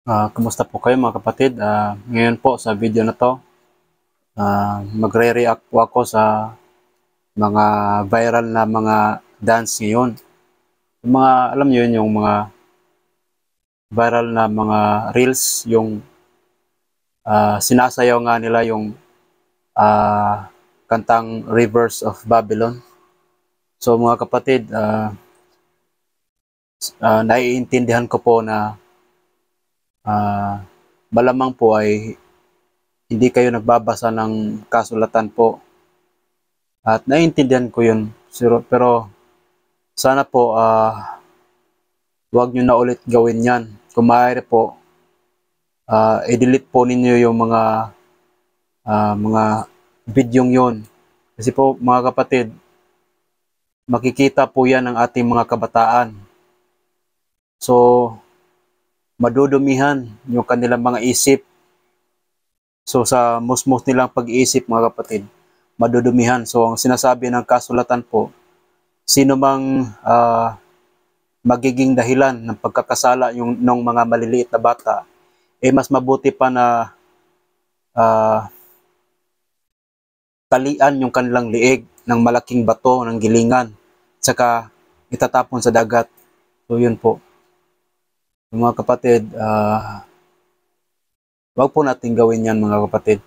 Kumusta po kayo mga kapatid? Ngayon po sa video na to, magre-react po ako sa mga viral na mga dance ngayon. Yung mga, alam niyo yun, yung mga viral na mga reels, yung sinasayaw nga nila yung kantang Rivers of Babylon. So mga kapatid, naiintindihan ko po na malamang po ay hindi kayo nagbabasa ng kasulatan po. At naiintindihan ko yun. Pero sana po huwag nyo na ulit gawin yan. Kung maaari po, i-delete po ninyo yung mga videong yon. Kasi po mga kapatid, makikita po yan ng ating mga kabataan. So, madudumihan yung kanilang mga isip. So, sa musmos nilang pag-iisip mga kapatid, madudumihan. So, ang sinasabi ng kasulatan po, sino mang magiging dahilan ng pagkakasala ng mga maliliit na bata, mas mabuti pa na talian yung kanilang liig ng malaking bato ng gilingan, saka itatapon sa dagat. So yun po. Mga kapatid, wag po natin gawin yan mga kapatid.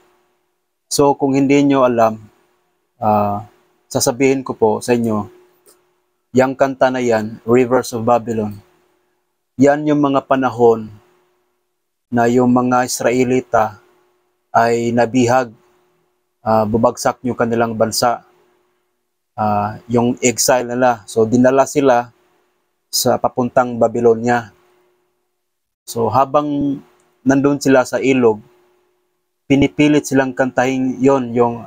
So kung hindi nyo alam, sasabihin ko po sa inyo, yung kanta na yan, Rivers of Babylon, yan yung mga panahon na yung mga Israelita ay nabihag, bubagsak yung kanilang bansa, yung exile nila. So dinala sila sa papuntang Babylonia. So habang nandun sila sa ilog, pinipilit silang kantahin yon, yung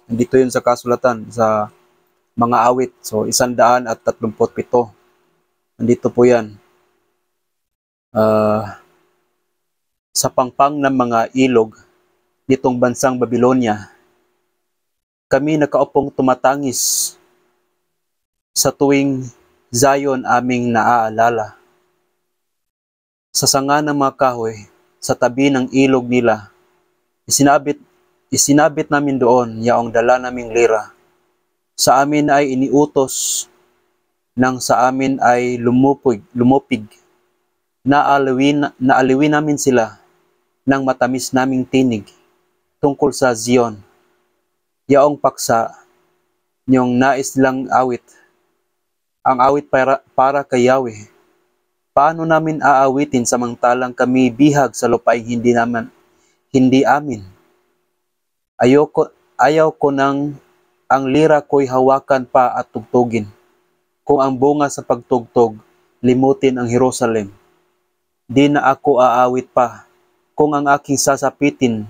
dito yun sa kasulatan, sa mga awit. So 137. Nandito po yan. Sa pangpang ng mga ilog nitong bansang Babylonia, kami nakaupong tumatangis sa tuwing Zion aming naaalala. Sa sanga ng mga kahoy, sa tabi ng ilog nila, isinabit namin doon yaong dala naming lira. Sa amin ay iniutos, nang sa amin ay lumupig. Naaliwin namin sila ng matamis naming tinig tungkol sa Zion. Yaong paksa, niyong nais lang awit, ang awit para kay Yahweh. Paano namin aawitin samantalang kami bihag sa lupaing hindi amin? Ayaw ko nang ang lira ko'y hawakan pa at tugtugin. Kung ang bunga sa pagtugtog, limutin ang Jerusalem. Di na ako aawit pa. Kung ang aking sasapitin,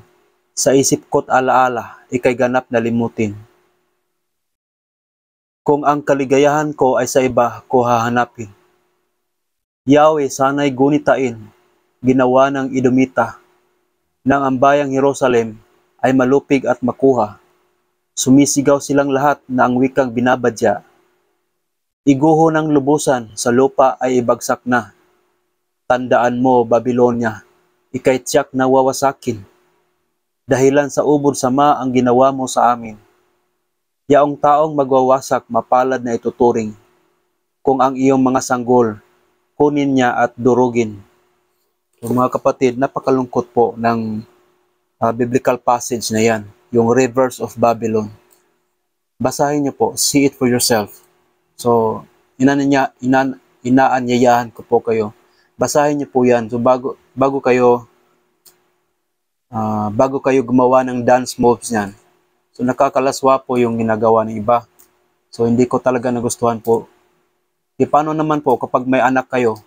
sa isip ko't alaala, ikay ganap na limutin. Kung ang kaligayahan ko ay sa iba ko hahanapin. Yahweh, sana'y gunitain, ginawa ng Edomita, nang ang bayang Jerusalem ay malupig at makuha. Sumisigaw silang lahat na ang wikang binabadya. Iguho ng lubusan sa lupa ay ibagsak na. Tandaan mo, Babylonia, ikay tiyak na wawasakin. Dahilan sa ubod sama ang ginawa mo sa amin. Yaong taong magwawasak, mapalad na ituturing. Kung ang iyong mga sanggol, kunin niya at durugin. So, mga kapatid, napakalungkot po ng biblical passage na yan, yung Rivers of Babylon. Basahin niyo po, see it for yourself. So, inaanyayahan ko po kayo. Basahin niyo po yan. So, bago kayo gumawa ng dance moves niyan. So, nakakalaswa po yung ginagawa ng iba. So, hindi ko talaga nagustuhan po. Paano naman po kapag may anak kayo?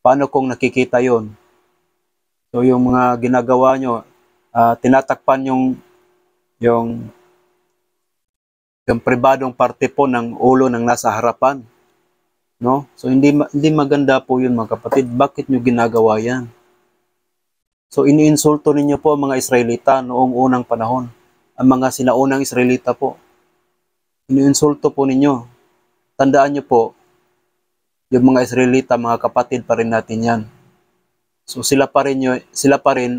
Paano kung nakikita yon? So, yung mga ginagawa nyo, tinatakpan yung pribadong parte po ng ulo ng nasa harapan. No? So, hindi maganda po yun mga kapatid. Bakit nyo ginagawa yan? So, iniinsulto ninyo po ang mga Israelita noong unang panahon. Ang mga sinaunang Israelita po. Iniinsulto po ninyo. Tandaan nyo po, yung mga Israelita, mga kapatid pa rin natin yan. So sila pa rin,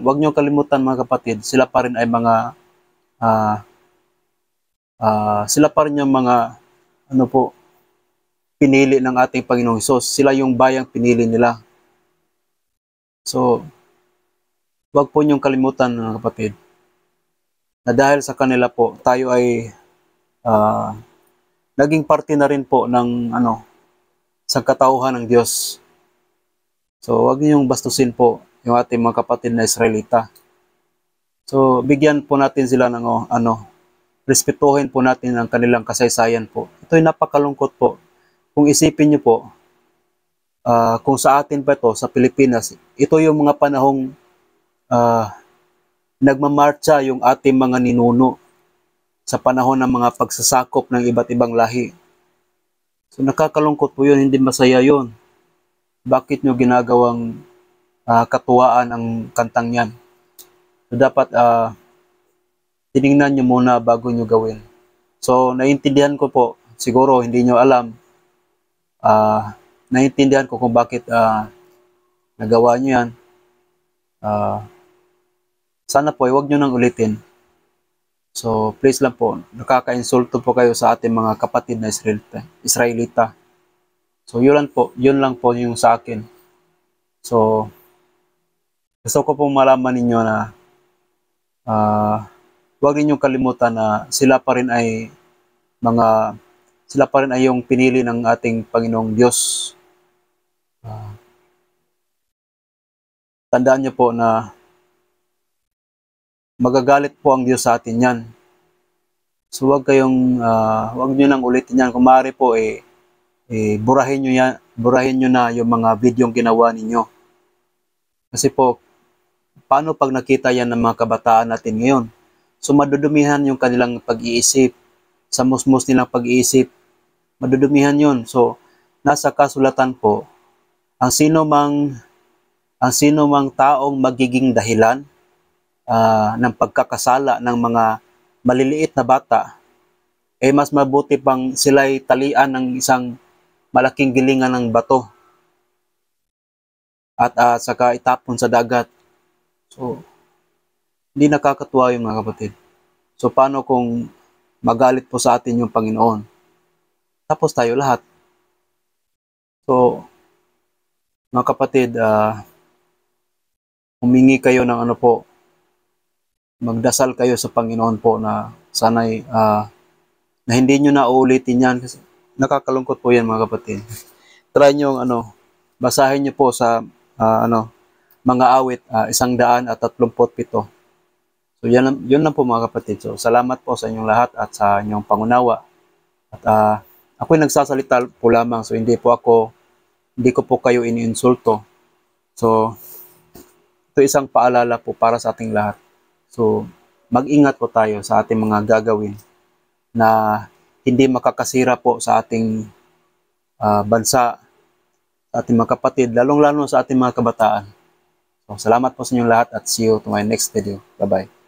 wag niyo kalimutan mga kapatid, sila pa rin ay mga sila pa rin yung mga ano po, pinili ng ating Panginoong Hesus. Sila yung bayang pinili nila. So, wag po niyong kalimutan mga kapatid, na dahil sa kanila po, tayo ay naging parte na rin po ng sa katauhan ng Diyos. So, wag niyong bastusin po yung ating mga kapatid na Israelita. So, bigyan po natin sila ng respetuhin po natin ang kanilang kasaysayan po. Ito ay napakalungkot po. Kung isipin niyo po, kung sa atin pa ito, sa Pilipinas, ito yung mga panahong nagmamarcha yung ating mga ninuno sa panahon ng mga pagsasakop ng iba't ibang lahi. So nakakalungkot po yun, hindi masaya yun. Bakit nyo ginagawang katuwaan ang kantang yan? So dapat tiningnan nyo muna bago nyo gawin. So naiintindihan ko po, siguro hindi nyo alam, naiintindihan ko kung bakit nagawa nyo yan. Sana po, huwag nyo nang ulitin. So, please lang po, nakaka-insulto po kayo sa ating mga kapatid na Israelita. So, yun lang po yung sa akin. So, gusto ko pong malaman ninyo na huwag ninyong kalimutan na sila pa rin ay yung pinili ng ating Panginoong Diyos. Tandaan niyo po na magagalit po ang Diyos sa atin yan. So wag niyo nang ulitin yan. Kung maaari po, burahin niyo na yung mga videong ginawa ninyo. Kasi po, paano pag nakita yan ng mga kabataan natin ngayon? So madudumihan yung kanilang pag-iisip, sa musmos nilang pag-iisip, madudumihan yun. So, nasa kasulatan po, ang sino mang taong magiging dahilan ng pagkakasala ng mga maliliit na bata, mas mabuti pang sila'y talian ng isang malaking gilingan ng bato at saka itapon sa dagat. So, hindi nakakatuwa yung mga kapatid. So, paano kung magalit po sa atin yung Panginoon? Tapos tayo lahat. So, mga kapatid, humingi kayo ng magdasal kayo sa Panginoon po na sana'y na hindi nyo na uulitin yan kasi nakakalungkot po yan mga kapatid. Try nyo basahin nyo po sa mga awit 137. So yun lang po mga kapatid. So salamat po sa inyong lahat at sa inyong pangunawa. At ako'y nagsasalita po lamang, so hindi ko po kayo iniinsulto. So ito isang paalala po para sa ating lahat. So, mag-ingat po tayo sa ating mga gagawin na hindi makakasira po sa ating bansa, sa ating mga kapatid, lalong-lalo sa ating mga kabataan. So, salamat po sa inyong lahat at see you to my next video. Bye-bye.